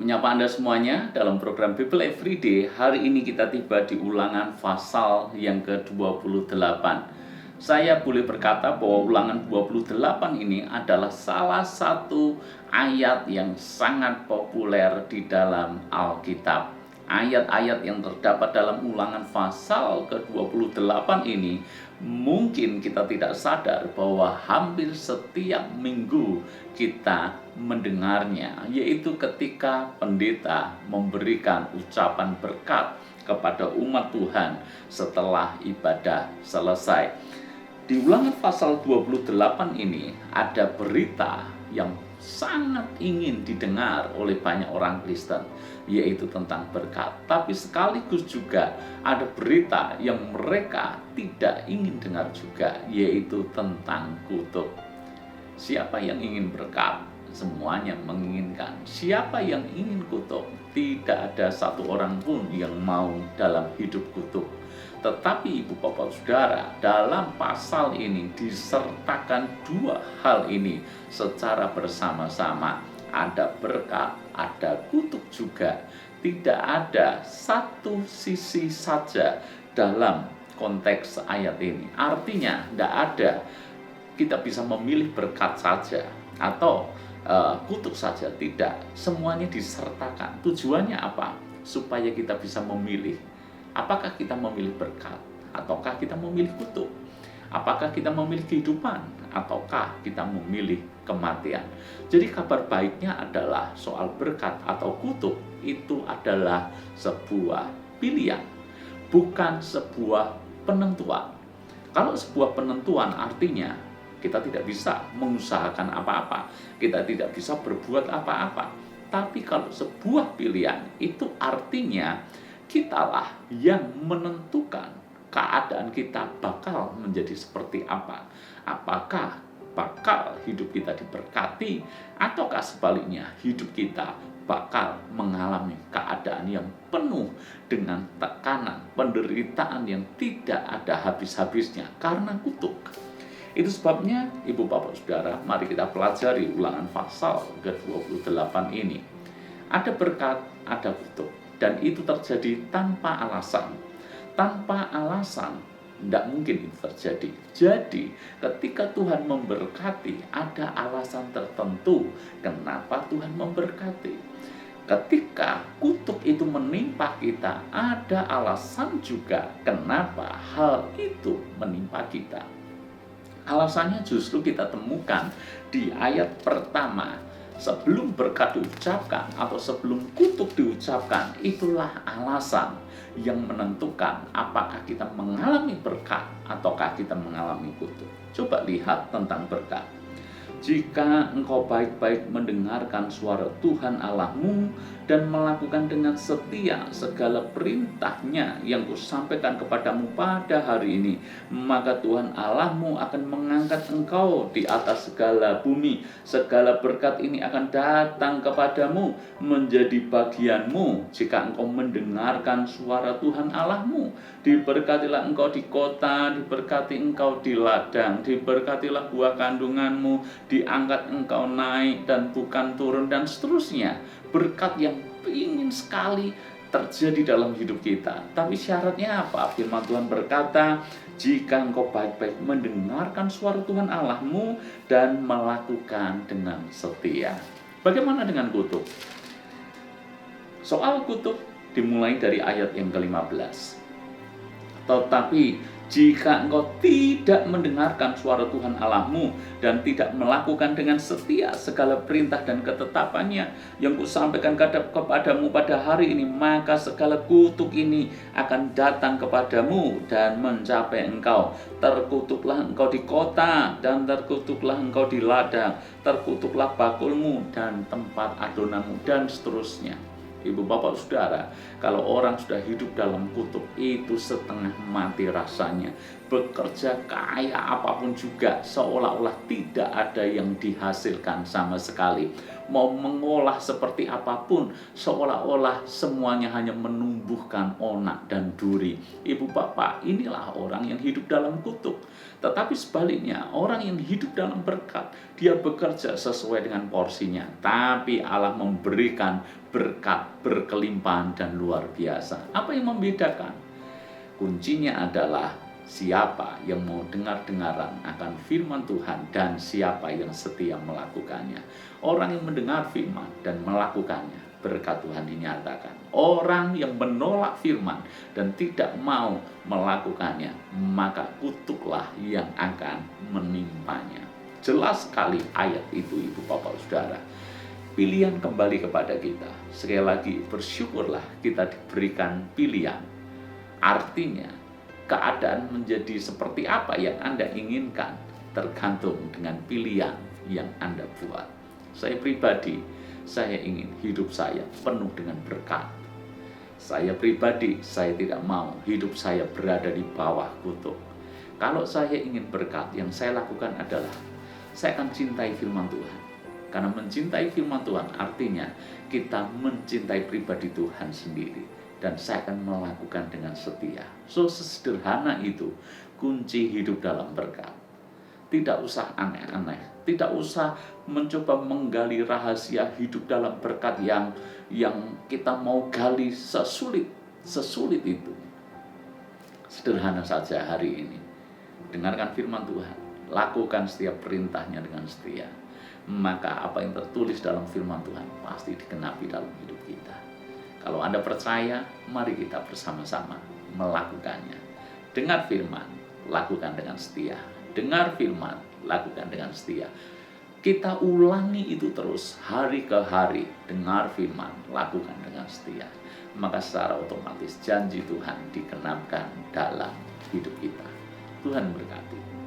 Menyapa Anda semuanya dalam program Bible Everyday. Hari ini kita tiba di Ulangan pasal yang ke-28. Saya boleh berkata bahwa Ulangan 28 ini adalah salah satu ayat yang sangat populer di dalam Alkitab. Ayat-ayat yang terdapat dalam Ulangan pasal ke-28 ini mungkin kita tidak sadar bahwa hampir setiap minggu kita mendengarnya, yaitu ketika pendeta memberikan ucapan berkat kepada umat Tuhan setelah ibadah selesai. Di Ulangan pasal 28 ini ada berita yang sangat ingin didengar oleh banyak orang Kristen, yaitu tentang berkat. Tapi sekaligus juga ada berita yang mereka tidak ingin dengar juga, yaitu tentang kutuk. Siapa yang ingin berkat? Semuanya menginginkan. Siapa yang ingin kutuk? Tidak ada satu orang pun yang mau dalam hidup kutuk. Tetapi Ibu Bapak Saudara, dalam pasal ini disertakan dua hal ini secara bersama-sama. Ada berkat, ada kutuk juga. Tidak ada satu sisi saja dalam konteks ayat ini. Artinya tidak ada kita bisa memilih berkat saja atau kutuk saja. Tidak, semuanya disertakan. Tujuannya apa? Supaya kita bisa memilih. Apakah kita memilih berkat ataukah kita memilih kutuk? Apakah kita memilih kehidupan ataukah kita memilih kematian? Jadi kabar baiknya adalah soal berkat atau kutuk itu adalah sebuah pilihan, bukan sebuah penentuan. Kalau sebuah penentuan artinya kita tidak bisa mengusahakan apa-apa, kita tidak bisa berbuat apa-apa. Tapi kalau sebuah pilihan itu artinya kitalah yang menentukan keadaan kita bakal menjadi seperti apa. Apakah bakal hidup kita diberkati, ataukah sebaliknya hidup kita bakal mengalami keadaan yang penuh dengan tekanan, penderitaan yang tidak ada habis-habisnya karena kutuk. Itu sebabnya Ibu Bapak Saudara, mari kita pelajari Ulangan pasal ke-28 ini. Ada berkat, ada kutuk. Dan itu terjadi tanpa alasan. Tanpa alasan, tidak mungkin itu terjadi. Jadi, ketika Tuhan memberkati, ada alasan tertentu kenapa Tuhan memberkati. Ketika kutuk itu menimpa kita, ada alasan juga kenapa hal itu menimpa kita. Alasannya justru kita temukan di ayat pertama. Sebelum berkat diucapkan atau sebelum kutuk diucapkan, itulah alasan yang menentukan apakah kita mengalami berkat ataukah kita mengalami kutuk. Coba lihat tentang berkat. Jika engkau baik-baik mendengarkan suara Tuhan Allahmu dan melakukan dengan setia segala perintahnya yang kusampaikan kepadamu pada hari ini, maka Tuhan Allahmu akan mengangkat engkau di atas segala bumi. Segala berkat ini akan datang kepadamu menjadi bagianmu jika engkau mendengarkan suara Tuhan Allahmu. Diberkatilah engkau di kota, diberkati engkau di ladang, diberkatilah buah kandunganmu, diangkat engkau naik dan bukan turun, dan seterusnya. Berkat yang ingin sekali terjadi dalam hidup kita. Tapi syaratnya apa? Firman Tuhan berkata, jika engkau baik-baik mendengarkan suara Tuhan Allahmu dan melakukan dengan setia. Bagaimana dengan kutuk? Soal kutuk dimulai dari ayat yang ke-15. Tetapi jika engkau tidak mendengarkan suara Tuhan Allahmu dan tidak melakukan dengan setia segala perintah dan ketetapannya yang kusampaikan kepadamu pada hari ini, maka segala kutuk ini akan datang kepadamu dan mencapai engkau. Terkutuklah engkau di kota dan terkutuklah engkau di ladang, terkutuklah bakulmu dan tempat adonanmu, dan seterusnya. Ibu Bapak Saudara, kalau orang sudah hidup dalam kutuk, itu setengah mati rasanya. Bekerja kaya apapun juga, seolah-olah tidak ada yang dihasilkan sama sekali. Mau mengolah seperti apapun, seolah-olah semuanya hanya menumbuhkan onak dan duri. Ibu Bapak, inilah orang yang hidup dalam kutuk. Tetapi sebaliknya, orang yang hidup dalam berkat, dia bekerja sesuai dengan porsinya. Tapi Allah memberikan berkat, berkelimpahan, dan luar biasa. Apa yang membedakan? Kuncinya adalah siapa yang mau dengar-dengaran akan firman Tuhan dan siapa yang setia melakukannya. Orang yang mendengar firman dan melakukannya, berkat Tuhan dinyatakan. Orang yang menolak firman dan tidak mau melakukannya, maka kutuklah yang akan menimpanya. Jelas sekali ayat itu, Ibu Bapak Saudara. Pilihan kembali kepada kita. Sekali lagi, bersyukurlah kita diberikan pilihan. Artinya, keadaan menjadi seperti apa yang Anda inginkan tergantung dengan pilihan yang Anda buat. Saya pribadi, saya ingin hidup saya penuh dengan berkat. Saya pribadi, saya tidak mau hidup saya berada di bawah kutuk. Kalau saya ingin berkat, yang saya lakukan adalah saya akan cintai firman Tuhan. Karena mencintai firman Tuhan artinya kita mencintai pribadi Tuhan sendiri. Dan saya akan melakukan dengan setia. So, sesederhana itu kunci hidup dalam berkat. Tidak usah aneh-aneh. Tidak usah mencoba menggali rahasia hidup dalam berkat yang kita mau gali sesulit itu. Sederhana saja hari ini. Dengarkan firman Tuhan. Lakukan setiap perintahnya dengan setia. Maka apa yang tertulis dalam firman Tuhan pasti digenapi dalam hidup kita. Kalau Anda percaya, mari kita bersama-sama melakukannya. Dengar firman, lakukan dengan setia. Dengar firman, lakukan dengan setia. Kita ulangi itu terus hari ke hari. Dengar firman, lakukan dengan setia. Maka secara otomatis janji Tuhan digenapkan dalam hidup kita. Tuhan berkati.